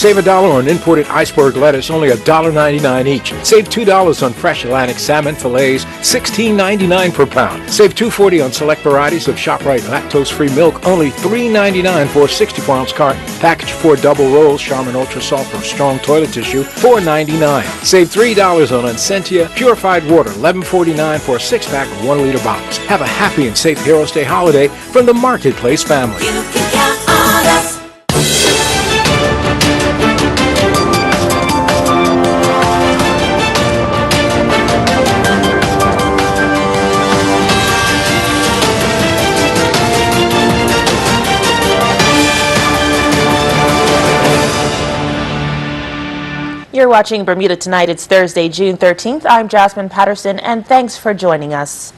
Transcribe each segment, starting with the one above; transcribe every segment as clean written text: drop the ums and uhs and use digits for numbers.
Save $1 on imported iceberg lettuce, only $1.99 each. Save $2 on fresh Atlantic salmon fillets, $16.99 per pound. Save $2.40 on select varieties of ShopRite lactose-free milk, only $3.99 for a 64-ounce carton. Package 4 double rolls, Charmin Ultra Soft or Strong Toilet Tissue, $4.99. Save $3 on Essentia purified water, $11.49 for a 6-pack of 1-liter bottles. Have a happy and safe Heroes Day holiday from the Marketplace family. You can count on us. You're watching Bermuda Tonight. It's Thursday, June 13th. I'm Jasmine Patterson, and thanks for joining us.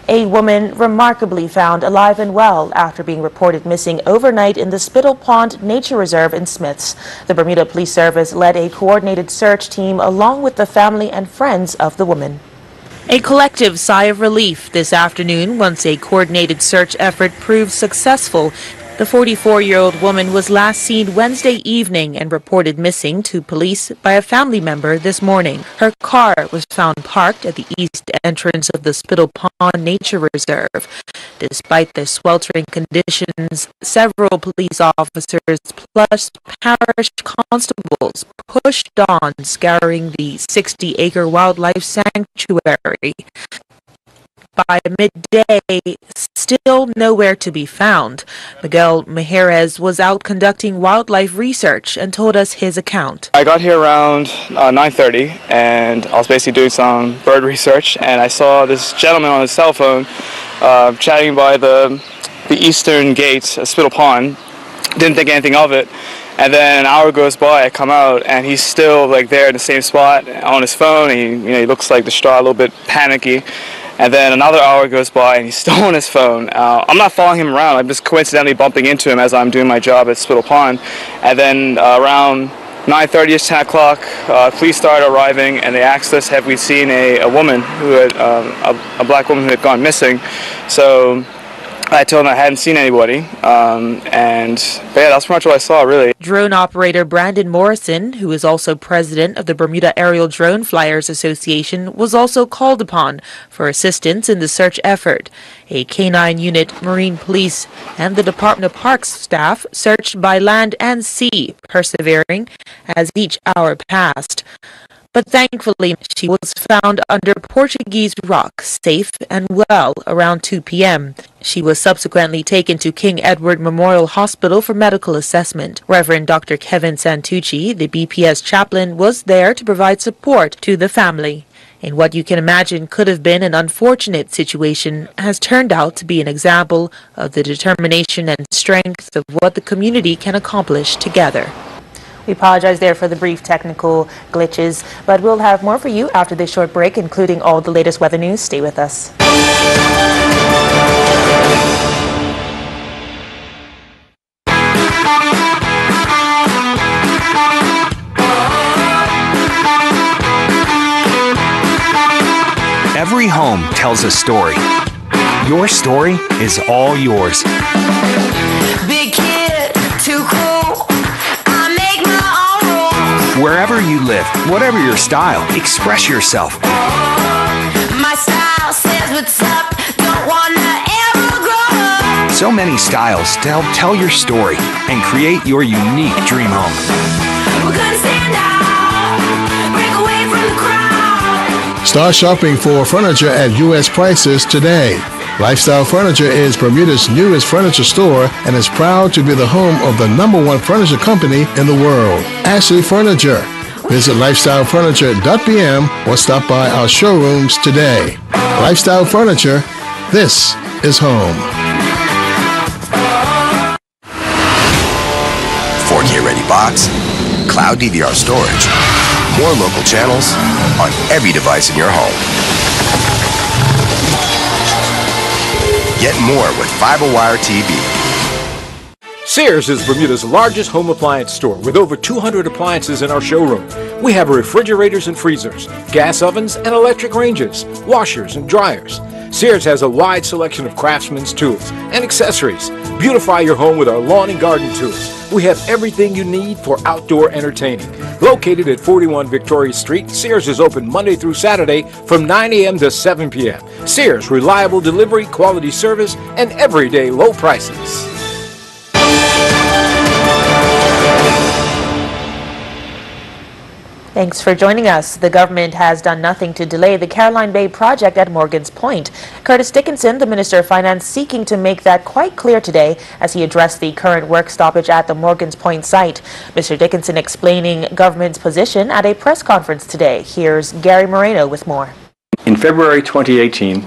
A woman remarkably found alive and well after being reported missing overnight in the Spittle Pond Nature Reserve in Smiths. The Bermuda Police Service led a coordinated search team along with the family and friends of the woman. A collective sigh of relief this afternoon once a coordinated search effort proved successful. The 44-year-old woman was last seen Wednesday evening and reported missing to police by a family member this morning. Her car was found parked at the east entrance of the Spittle Pond Nature Reserve. Despite the sweltering conditions, several police officers plus parish constables pushed on, scouring the 60-acre wildlife sanctuary. By midday, still nowhere to be found. Miguel Mejerez was out conducting wildlife research and told us his account. I got here around 9:30 and I was basically doing some bird research, and I saw this gentleman on his cell phone chatting by the eastern gate of Spittle Pond. Didn't think anything of it. And then an hour goes by, I come out, and he's still like there in the same spot on his phone. He looks like distraught, a little bit panicky. And then another hour goes by and he's still on his phone. I'm not following him around. I'm just coincidentally bumping into him as I'm doing my job at Spittle Pond. And then around 9:30ish, 10 o'clock, police started arriving and they asked us, have we seen a woman who had, a black woman who had gone missing. So I told them I hadn't seen anybody, but yeah, that's pretty much what I saw, really. Drone operator Brandon Morrison, who is also president of the Bermuda Aerial Drone Flyers Association, was also called upon for assistance in the search effort. A K-9 unit, Marine Police, and the Department of Parks staff searched by land and sea, persevering as each hour passed. But thankfully, she was found under Portuguese rock, safe and well, around 2 p.m. She was subsequently taken to King Edward Memorial Hospital for medical assessment. Reverend Dr. Kevin Santucci, the BPS chaplain, was there to provide support to the family. And what you can imagine could have been an unfortunate situation has turned out to be an example of the determination and strength of what the community can accomplish together. We apologize there for the brief technical glitches, but we'll have more for you after this short break, including all the latest weather news. Stay with us. Every home tells a story. Your story is all yours. Big kid, too cool. Wherever you live, whatever your style, express yourself. My style says what's up, don't wanna ever grow up. So many styles to help tell your story and create your unique dream home. We're gonna stand out, break away from the crowd. Start shopping for furniture at U.S. prices today. Lifestyle Furniture is Bermuda's newest furniture store and is proud to be the home of the #1 furniture company in the world, Ashley Furniture. Visit lifestylefurniture.bm or stop by our showrooms today. Lifestyle Furniture, this is home. 4K ready box, cloud DVR storage, more local channels on every device in your home. Get more with FiberWire TV. Sears is Bermuda's largest home appliance store with over 200 appliances in our showroom. We have refrigerators and freezers, gas ovens and electric ranges, washers and dryers. Sears has a wide selection of craftsman's tools and accessories, Beautify your home with our lawn and garden tools. We have everything you need for outdoor entertaining. Located at 41 Victoria Street, Sears is open Monday through Saturday from 9 a.m. to 7 p.m. Sears, reliable delivery, quality service, and everyday low prices. Thanks for joining us. The government has done nothing to delay the Caroline Bay project at Morgan's Point. Curtis Dickinson, the Minister of Finance, seeking to make that quite clear today as he addressed the current work stoppage at the Morgan's Point site. Mr. Dickinson explaining government's position at a press conference today. Here's Gary Moreno with more. In February 2018,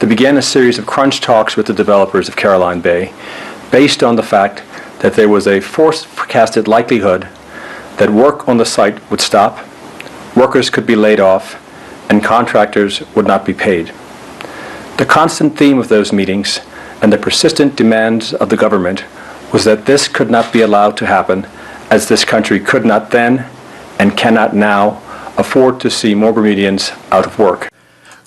there began a series of crunch talks with the developers of Caroline Bay based on the fact that there was a forecasted likelihood that work on the site would stop, workers could be laid off, and contractors would not be paid. The constant theme of those meetings and the persistent demands of the government was that this could not be allowed to happen, as this country could not then and cannot now afford to see more Bermudians out of work.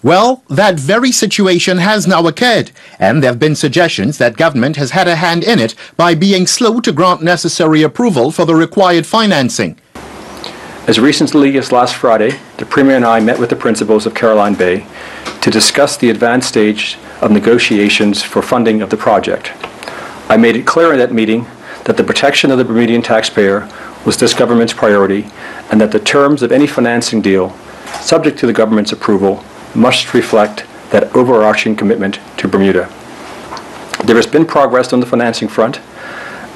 Well, that very situation has now occurred, and there have been suggestions that government has had a hand in it by being slow to grant necessary approval for the required financing. As recently as last Friday, the Premier and I met with the principals of Caroline Bay to discuss the advanced stage of negotiations for funding of the project. I made it clear in that meeting that the protection of the Bermudian taxpayer was this government's priority, and that the terms of any financing deal, subject to the government's approval, must reflect that overarching commitment to Bermuda. There has been progress on the financing front,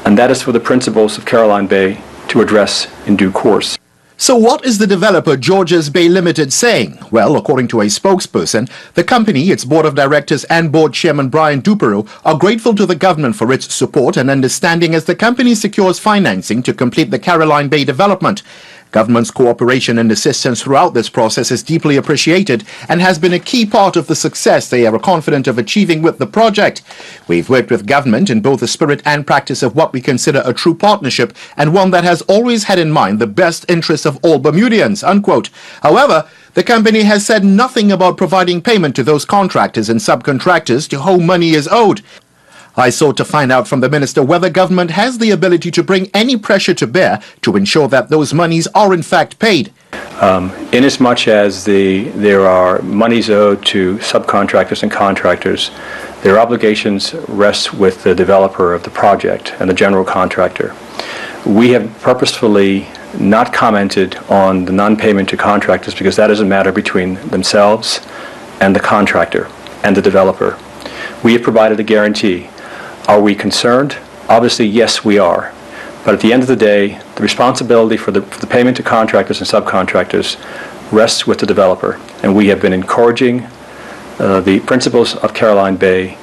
and that is for the principals of Caroline Bay to address in due course. So what is the developer Georges Bay Limited saying? Well, according to a spokesperson, the company, its board of directors and board chairman Brian Dupereau are grateful to the government for its support and understanding as the company secures financing to complete the Caroline Bay development. Government's cooperation and assistance throughout this process is deeply appreciated and has been a key part of the success they are confident of achieving with the project. We've worked with government in both the spirit and practice of what we consider a true partnership, and one that has always had in mind the best interests of all Bermudians, unquote. However, the company has said nothing about providing payment to those contractors and subcontractors to whom money is owed. I sought to find out from the minister whether government has the ability to bring any pressure to bear to ensure that those monies are in fact paid. Inasmuch as there are monies owed to subcontractors and contractors, their obligations rest with the developer of the project and the general contractor. We have purposefully not commented on the non-payment to contractors because that is a matter between themselves and the contractor and the developer. We have provided a guarantee. Are we concerned? Obviously, yes, we are. But at the end of the day, the responsibility for the payment to contractors and subcontractors rests with the developer. And we have been encouraging the principals of Caroline Bay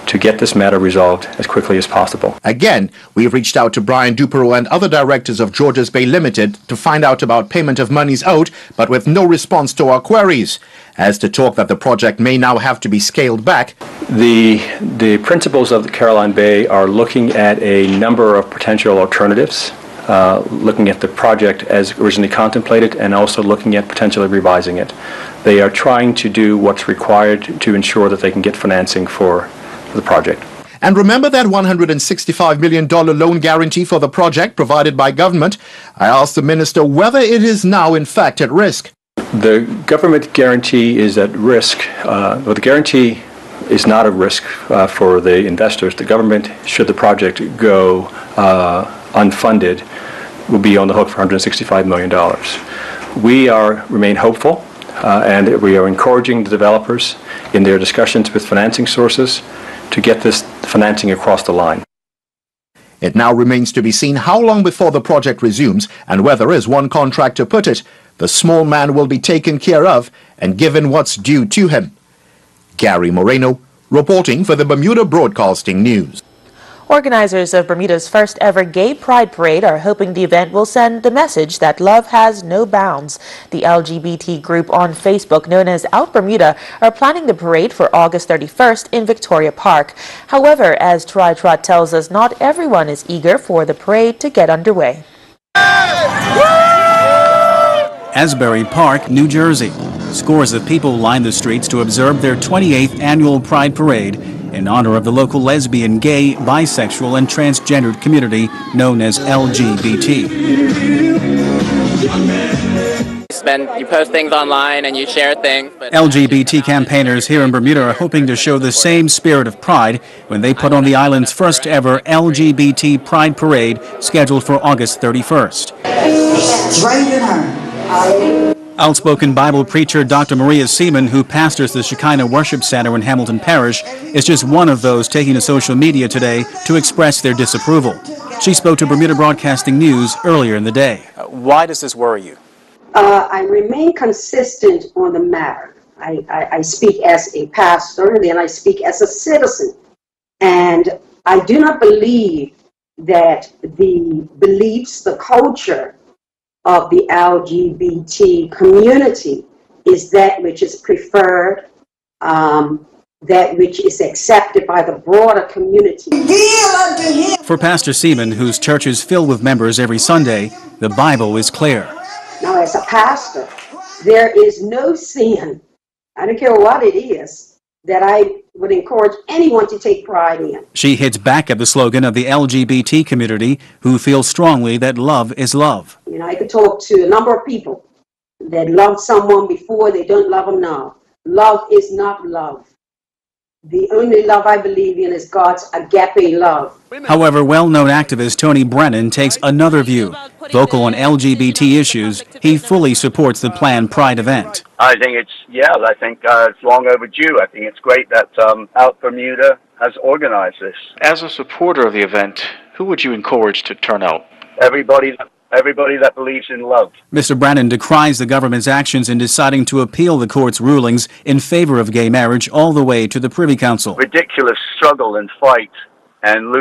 to get this matter resolved as quickly as possible. Again, we've reached out to Brian Dupereau and other directors of Georges Bay Limited to find out about payment of monies owed, but with no response to our queries. As to talk that the project may now have to be scaled back, the principals of the Caroline Bay are looking at a number of potential alternatives, looking at the project as originally contemplated and also looking at potentially revising it. They are trying to do what's required to ensure that they can get financing for the project. And remember that $165 million loan guarantee for the project provided by government? I asked the minister whether it is now in fact at risk. The government guarantee is at risk. Well, the guarantee is not a risk for the investors. The government, should the project go unfunded, will be on the hook for $165 million. We remain hopeful, and we are encouraging the developers in their discussions with financing sources to get this financing across the line. It now remains to be seen how long before the project resumes and whether, as one contractor put it, the small man will be taken care of and given what's due to him. Gary Moreno, reporting for the Bermuda Broadcasting News. Organizers of Bermuda's first ever Gay Pride Parade are hoping the event will send the message that love has no bounds. The LGBT group on Facebook known as Out Bermuda are planning the parade for August 31st in Victoria Park. However, as Try Trot tells us, not everyone is eager for the parade to get underway. Asbury Park, New Jersey. Scores of people line the streets to observe their 28th annual Pride Parade in honor of the local lesbian, gay, bisexual, and transgendered community known as LGBT. You post things online and you share things. But LGBT campaigners here in Bermuda are hoping to show the same spirit of pride when they put on the island's first ever LGBT Pride Parade scheduled for August 31st. Outspoken Bible preacher Dr. Maria Seaman, who pastors the Shekinah Worship Center in Hamilton Parish, is just one of those taking to social media today to express their disapproval. She spoke to Bermuda Broadcasting News earlier in the day. why does this worry you? I remain consistent on the matter. I speak as a pastor and then I speak as a citizen. And I do not believe that the beliefs, the culture of the LGBT community is that which is preferred, that which is accepted by the broader community. For Pastor Seaman, whose church is filled with members every Sunday, the Bible is clear. Now, as a pastor, there is no sin, I don't care what it is, that I would encourage anyone to take pride in. She hits back at the slogan of the LGBT community, who feel strongly that love is love. You know, I could talk to a number of people that loved someone before, they don't love them now. Love is not love. The only love I believe in is God's agape love. However, well-known activist Tony Brennan takes another view. Vocal on LGBT issues, he fully supports the planned Pride event. I think it's long overdue. I think it's great that Out Bermuda has organized this. As a supporter of the event, who would you encourage to turn out? Everybody that believes in love. Mr. Brennan decries the government's actions in deciding to appeal the court's rulings in favor of gay marriage all the way to the Privy Council. Ridiculous struggle and fight and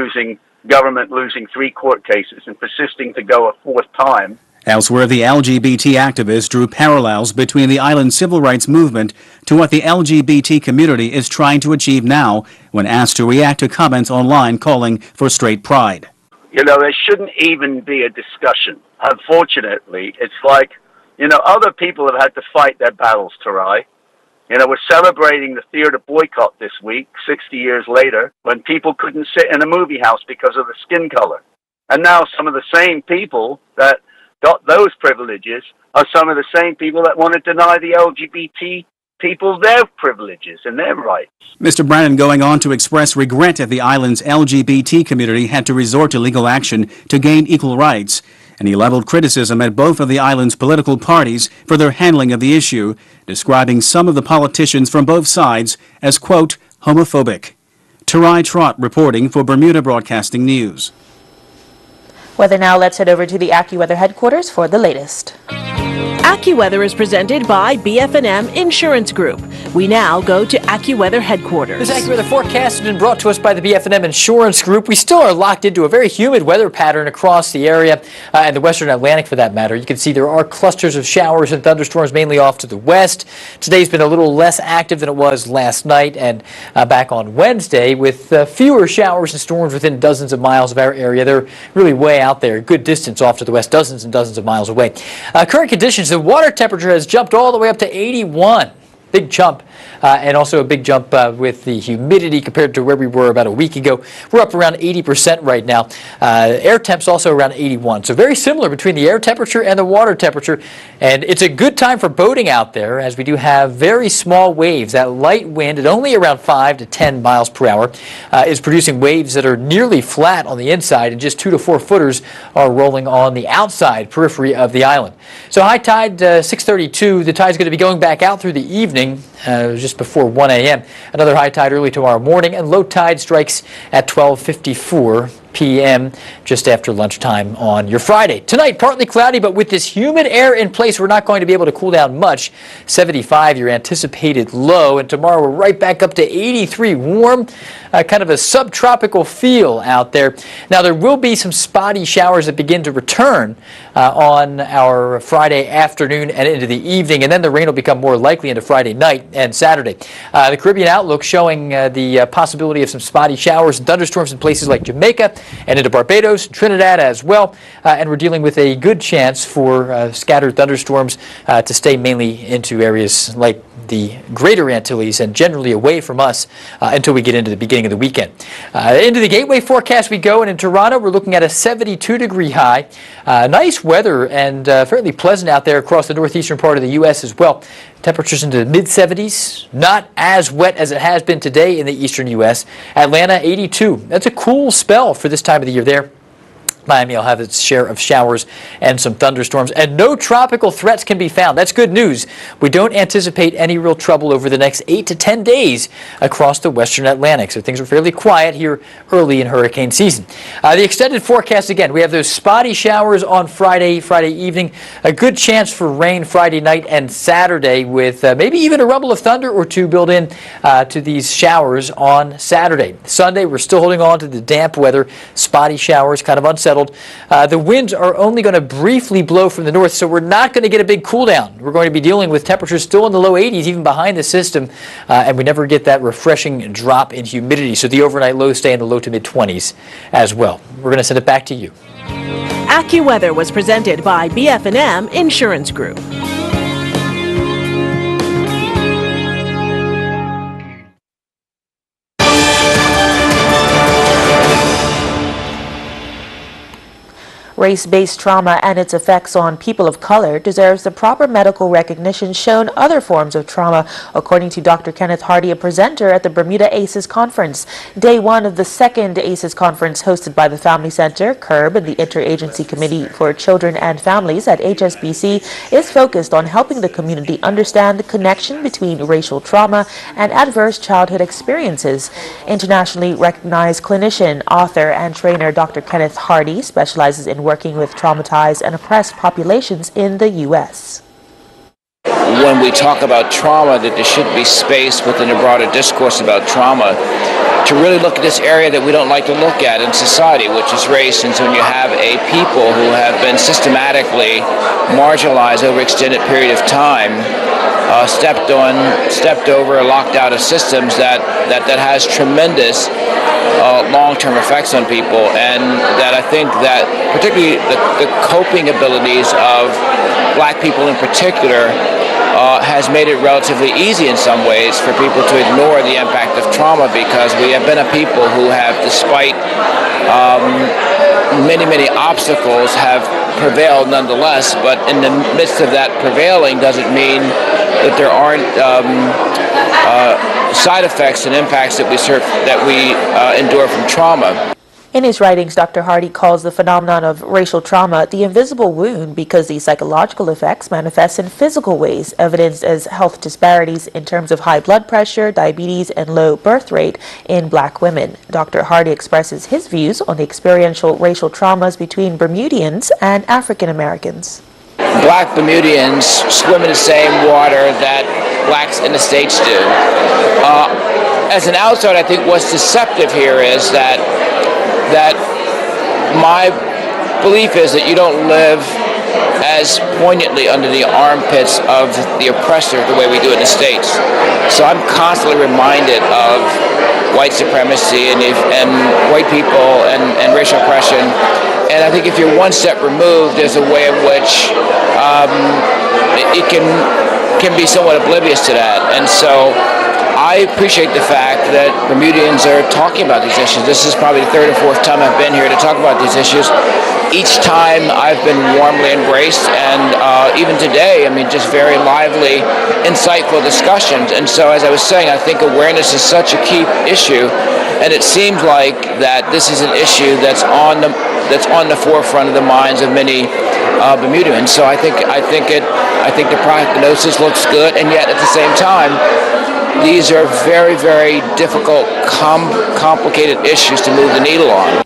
government losing 3 court cases and persisting to go a 4th time. Elsewhere, the LGBT activists drew parallels between the island's civil rights movement to what the LGBT community is trying to achieve now when asked to react to comments online calling for straight pride. You know, there shouldn't even be a discussion. Unfortunately, it's like, other people have had to fight their battles, Tarai. We're celebrating the theater boycott this week, 60 years later, when people couldn't sit in a movie house because of the skin color. And now some of the same people that got those privileges are some of the same people that want to deny the LGBT people their privileges and their rights. Mr. Brennan going on to express regret that the island's LGBT community had to resort to legal action to gain equal rights, and he leveled criticism at both of the island's political parties for their handling of the issue, describing some of the politicians from both sides as, quote, homophobic. Tarai Trott reporting for Bermuda Broadcasting News. Weather now, let's head over to the AccuWeather headquarters for the latest. AccuWeather is presented by BF&M Insurance Group. We now go to AccuWeather headquarters. This AccuWeather forecast has been brought to us by the BF&M Insurance Group. We still are locked into a very humid weather pattern across the area and the western Atlantic for that matter. You can see there are clusters of showers and thunderstorms mainly off to the west. Today's been a little less active than it was last night and back on Wednesday with fewer showers and storms within dozens of miles of our area. They're really way out there, good distance off to the west, dozens and dozens of miles away. Current conditions, the water temperature has jumped all the way up to 81. Big jump, and also a big jump with the humidity compared to where we were about a week ago. We're up around 80% right now. Air temp's also around 81. So very similar between the air temperature and the water temperature. And it's a good time for boating out there as we do have very small waves. That light wind at only around 5 to 10 miles per hour is producing waves that are nearly flat on the inside and just 2 to 4 footers are rolling on the outside periphery of the island. So high tide 6:32. The tide's going to be going back out through the evening. Just before 1 a.m. Another high tide early tomorrow morning, and low tide strikes at 12:54 p.m. just after lunchtime on your Friday. Tonight, partly cloudy, but with this humid air in place, we're not going to be able to cool down much. 75, your anticipated low, and tomorrow we're right back up to 83, warm, kind of a subtropical feel out there. Now, there will be some spotty showers that begin to return on our Friday afternoon and into the evening, and then the rain will become more likely into Friday night and Saturday. The Caribbean outlook showing the possibility of some spotty showers and thunderstorms in places like Jamaica and into Barbados, Trinidad as well, and we're dealing with a good chance for scattered thunderstorms to stay mainly into areas like the greater Antilles and generally away from us until we get into the beginning of the weekend. Into the gateway forecast we go, and in Toronto we're looking at a 72-degree high. Nice weather and fairly pleasant out there across the northeastern part of the U.S. as well. Temperatures into the mid-70s, not as wet as it has been today in the eastern U.S. Atlanta, 82. That's a cool spell for this time of the year there. Miami will have its share of showers and some thunderstorms, and no tropical threats can be found. That's good news. We don't anticipate any real trouble over the next 8 to 10 days across the western Atlantic, so things are fairly quiet here early in hurricane season. The extended forecast, again, we have those spotty showers on Friday evening, a good chance for rain Friday night and Saturday with maybe even a rumble of thunder or two built in to these showers on Saturday. Sunday, we're still holding on to the damp weather, spotty showers, kind of unsettled. The winds are only going to briefly blow from the north, so we're not going to get a big cool down. We're going to be dealing with temperatures still in the low 80s, even behind the system, and we never get that refreshing drop in humidity, so the overnight lows stay in the low to mid 20s as well. We're going to send it back to you. AccuWeather was presented by BF&M Insurance Group. Race-based trauma and its effects on people of color deserves the proper medical recognition shown other forms of trauma, according to Dr. Kenneth Hardy, a presenter at the Bermuda ACEs Conference. Day one of the second ACEs Conference, hosted by the Family Center, CURB, and the Interagency Committee for Children and Families at HSBC, is focused on helping the community understand the connection between racial trauma and adverse childhood experiences. Internationally recognized clinician, author, and trainer Dr. Kenneth Hardy specializes in working with traumatized and oppressed populations in the U.S. When we talk about trauma, that there should be space within a broader discourse about trauma to really look at this area that we don't like to look at in society, which is race. And so when you have a people who have been systematically marginalized over an extended period of time, stepped over, locked out of systems that has tremendous long-term effects on people, and that I think that particularly the coping abilities of black people in particular has made it relatively easy in some ways for people to ignore the impact of trauma, because we have been a people who have, despite many obstacles, have prevailed nonetheless. But in the midst of that prevailing doesn't mean that there aren't side effects and impacts that we endure from trauma. In his writings, Dr. Hardy calls the phenomenon of racial trauma the invisible wound, because the psychological effects manifest in physical ways, evidenced as health disparities in terms of high blood pressure, diabetes, and low birth rate in black women. Dr. Hardy expresses his views on the experiential racial traumas between Bermudians and African Americans. Black Bermudians swim in the same water that blacks in the States do. As an outsider, I think what's deceptive here is that my belief is that you don't live as poignantly under the armpits of the oppressor the way we do in the States. So I'm constantly reminded of white supremacy and white people and racial oppression. And I think if you're one step removed, there's a way in which it can be somewhat oblivious to that. And so I appreciate the fact that Bermudians are talking about these issues. This is probably the third or fourth time I've been here to talk about these issues. Each time I've been warmly embraced, and even today, I mean, just very lively, insightful discussions. And so, as I was saying, I think awareness is such a key issue, and it seems like that this is an issue that's on the forefront of the minds of many Bermudians. So I think the prognosis looks good, and yet at the same time, these are very, very difficult, complicated issues to move the needle on.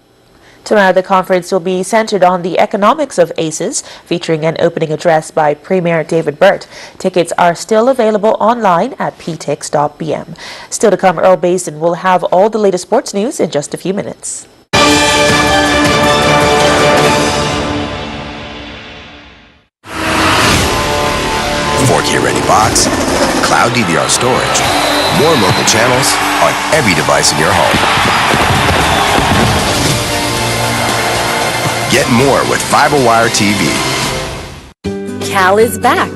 Tomorrow, the conference will be centered on the economics of ACEs, featuring an opening address by Premier David Burt. Tickets are still available online at ptix.bm. Still to come, Earl Basin will have all the latest sports news in just a few minutes. K Ready Box, Cloud DVR storage, more local channels on every device in your home. Get more with FiberWire TV. Cal is back.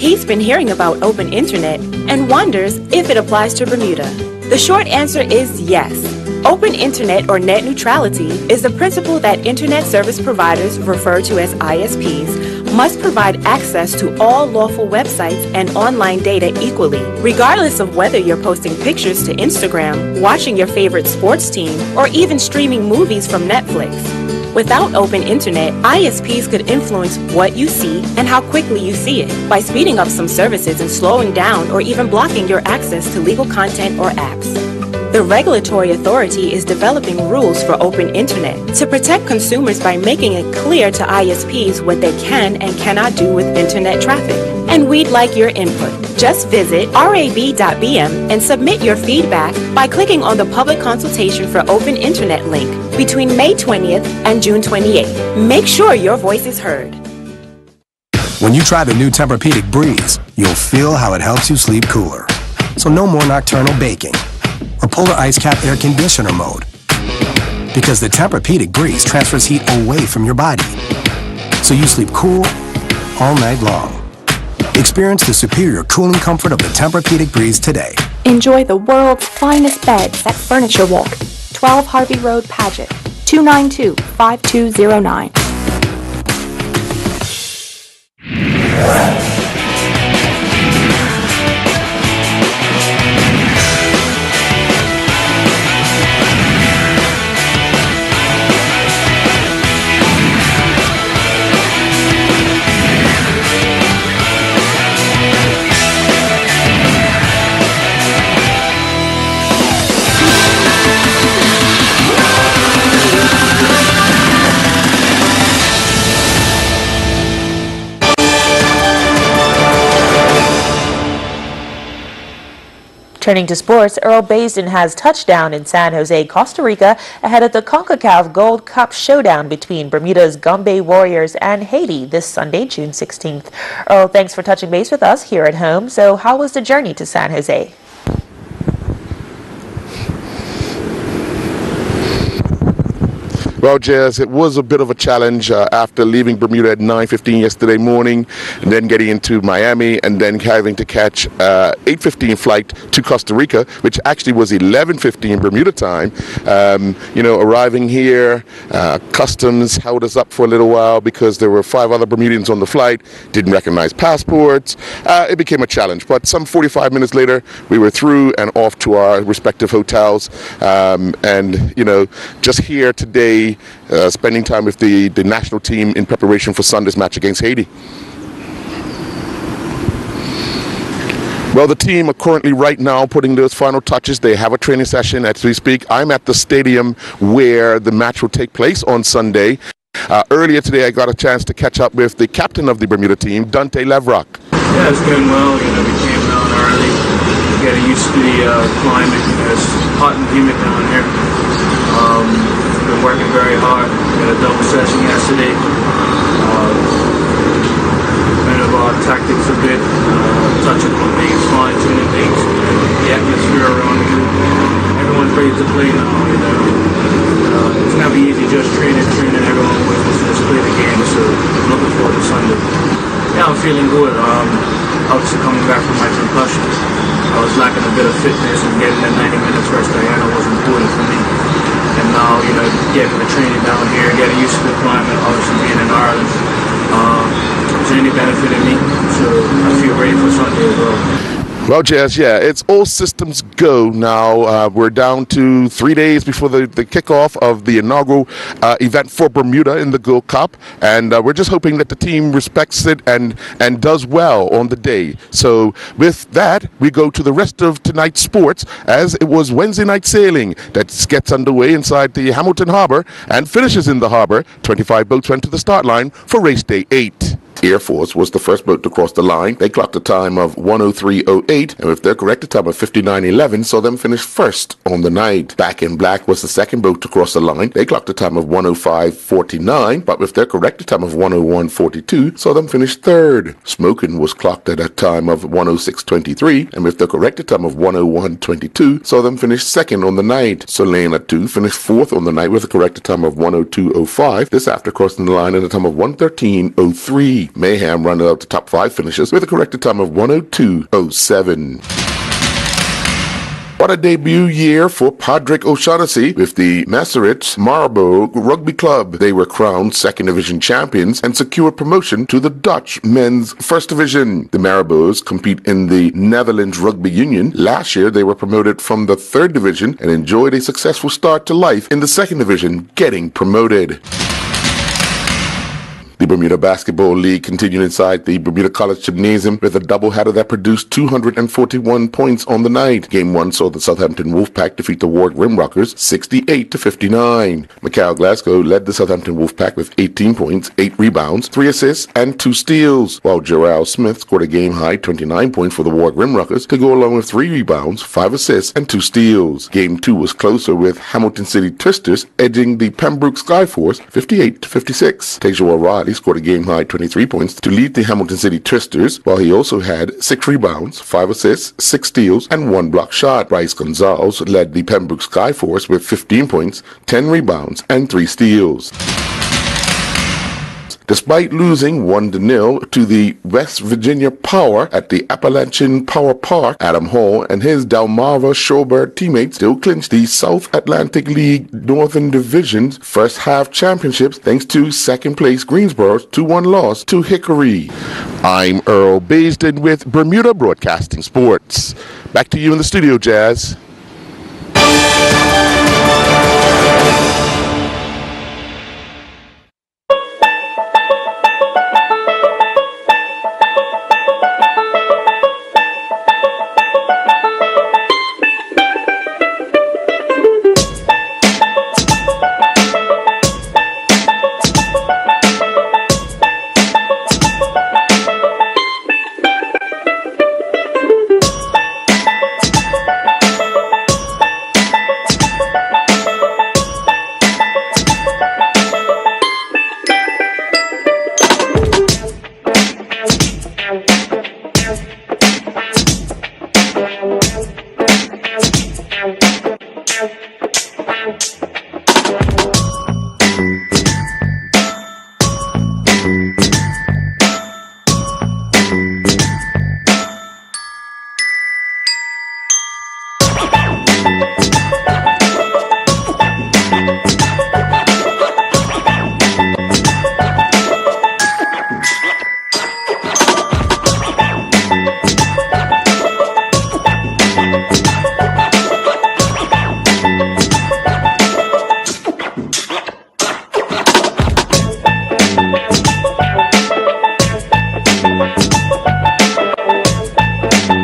He's been hearing about open internet and wonders if it applies to Bermuda. The short answer is yes. Open internet or net neutrality is the principle that internet service providers, referred to as ISPs, must provide access to all lawful websites and online data equally, regardless of whether you're posting pictures to Instagram, watching your favorite sports team, or even streaming movies from Netflix. Without open internet, ISPs could influence what you see and how quickly you see it by speeding up some services and slowing down or even blocking your access to legal content or apps. The regulatory authority is developing rules for open internet to protect consumers by making it clear to ISPs what they can and cannot do with internet traffic. And we'd like your input. Just visit rab.bm and submit your feedback by clicking on the public consultation for open internet link between May 20th and June 28th. Make sure your voice is heard. When you try the new Tempur-Pedic Breeze, you'll feel how it helps you sleep cooler. So no more nocturnal baking or polar ice cap air conditioner mode. Because the Tempur-Pedic Breeze transfers heat away from your body, so you sleep cool all night long. Experience the superior cooling comfort of the Tempur-Pedic Breeze today. Enjoy the world's finest beds at Furniture Walk, 12 Harvey Road, Paget, 292-5209. Turning to sports, Earl Basden has touchdown in San Jose, Costa Rica, ahead of the CONCACAF Gold Cup showdown between Bermuda's Gombe Warriors and Haiti this Sunday, June 16th. Earl, thanks for touching base with us here at home. So how was the journey to San Jose? Well, Jazz, it was a bit of a challenge after leaving Bermuda at 9:15 yesterday morning, and then getting into Miami, and then having to catch 8:15 flight to Costa Rica, which actually was 11:15 Bermuda time. Arriving here, customs held us up for a little while because there were 5 other Bermudians on the flight, didn't recognize passports. It became a challenge, but some 45 minutes later, we were through and off to our respective hotels. Just here today, spending time with the national team in preparation for Sunday's match against Haiti. Well, the team are currently right now putting those final touches. They have a training session as we speak. I'm at the stadium where the match will take place on Sunday. Earlier today, I got a chance to catch up with the captain of the Bermuda team, Dante Levrock. Yeah, it's going well. We came down early, getting used to the climate. It's hot and humid down here. Been working very hard. We had a double session yesterday. Been about tactics a bit, touching on things, fine-tuning things. The atmosphere around you. Everyone's ready to play now. It's never easy just training everyone with us. Just play the game. So I'm looking forward to Sunday. Yeah, I'm feeling good. Obviously coming back from my concussion, I was lacking a bit of fitness, and getting that 90 minutes rest I had was important for me. And now, getting the training down here, getting used to the climate, obviously being in Ireland, is any benefiting me. So I feel ready for Sunday as well. Well, Jazz, yeah, it's all systems go now. We're down to 3 days before the kickoff of the inaugural event for Bermuda in the Gold Cup, and we're just hoping that the team respects it and does well on the day. So with that, we go to the rest of tonight's sports, as it was Wednesday night sailing that gets underway inside the Hamilton Harbor and finishes in the harbor. 25 boats went to the start line for race day 8. Air Force was the first boat to cross the line. They clocked a time of 1:03.08, and with their corrected time of 59.11, saw them finish first on the night. Back in Black was the second boat to cross the line. They clocked a time of 1:05.49, but with their corrected time of 1:01.42, saw them finish third. Smokin' was clocked at a time of 1:06.23, and with their corrected time of 1:01.22, saw them finish second on the night. Solana 2 finished fourth on the night with a corrected time of 1:02.05. This after crossing the line at a time of 1:13.03. the Mayhem rounded out the top 5 finishers with a corrected time of 1:02.07. What a debut year for Padraig O'Shaughnessy with the Massachusetts Marlborough Rugby Club. They were crowned second division champions and secured promotion to the Dutch men's first division. The Marlboroughs compete in the Netherlands Rugby Union. Last year, they were promoted from the third division and enjoyed a successful start to life in the second division, getting promoted. The Bermuda Basketball League continued inside the Bermuda College Gymnasium with a doubleheader that produced 241 points on the night. Game 1 saw the Southampton Wolfpack defeat the Warwick Rimrockers 68-59. Macau Glasgow led the Southampton Wolfpack with 18 points, 8 rebounds, 3 assists, and 2 steals, while Gerald Smith scored a game-high 29 points for the Warwick Rimrockers to go along with 3 rebounds, 5 assists, and 2 steals. Game 2 was closer with Hamilton City Twisters edging the Pembroke Skyforce 58-56. Tajoa Riley scored a game-high 23 points to lead the Hamilton City Twisters, while he also had 6 rebounds, 5 assists, 6 steals, and 1 block shot. Bryce Gonzalez led the Pembroke Skyforce with 15 points, 10 rebounds, and 3 steals. Despite losing 1-0 to the West Virginia Power at the Appalachian Power Park, Adam Hall and his Delmarva Shorebird teammates still clinched the South Atlantic League Northern Division's first half championships thanks to second place Greensboro's 2-1 loss to Hickory. I'm Earl Baisden with Bermuda Broadcasting Sports. Back to you in the studio, Jazz.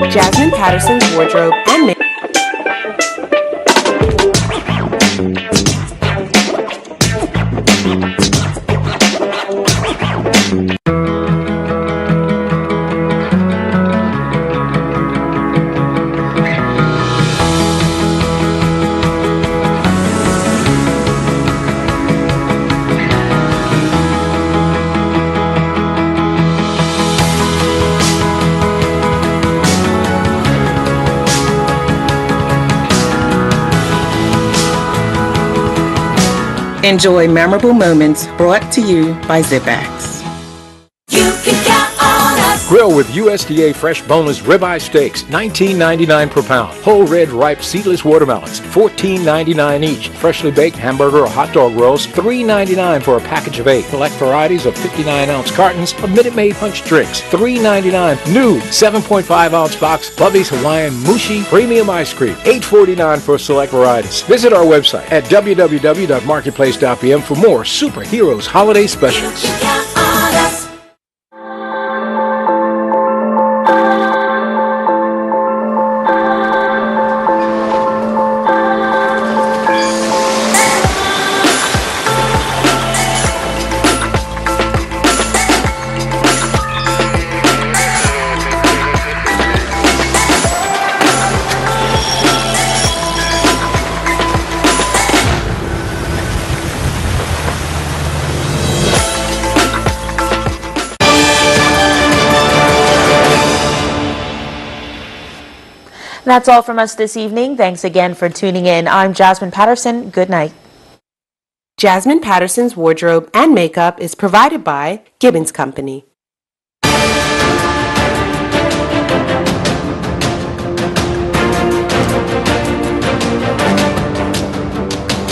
Jasmine Patterson's wardrobe and makeup. Enjoy memorable moments brought to you by ZipX. You can count on us. Grill with USDA fresh boneless ribeye steaks, $19.99 per pound. Whole red ripe seedless watermelons, $14.99 each. Freshly baked hamburger or hot dog rolls, $3.99 for a package of 8. Select varieties of 59-ounce cartons of Minute Maid punch drinks, $3.99. New 7.5-ounce box Bubby's Hawaiian Mushi Premium Ice Cream, $8.49 for select varieties. Visit our website at www.marketplace.bm for more Superheroes holiday specials. That's all from us this evening. Thanks again for tuning in. I'm Jasmine Patterson. Good night. Jasmine Patterson's wardrobe and makeup is provided by Gibbons Company.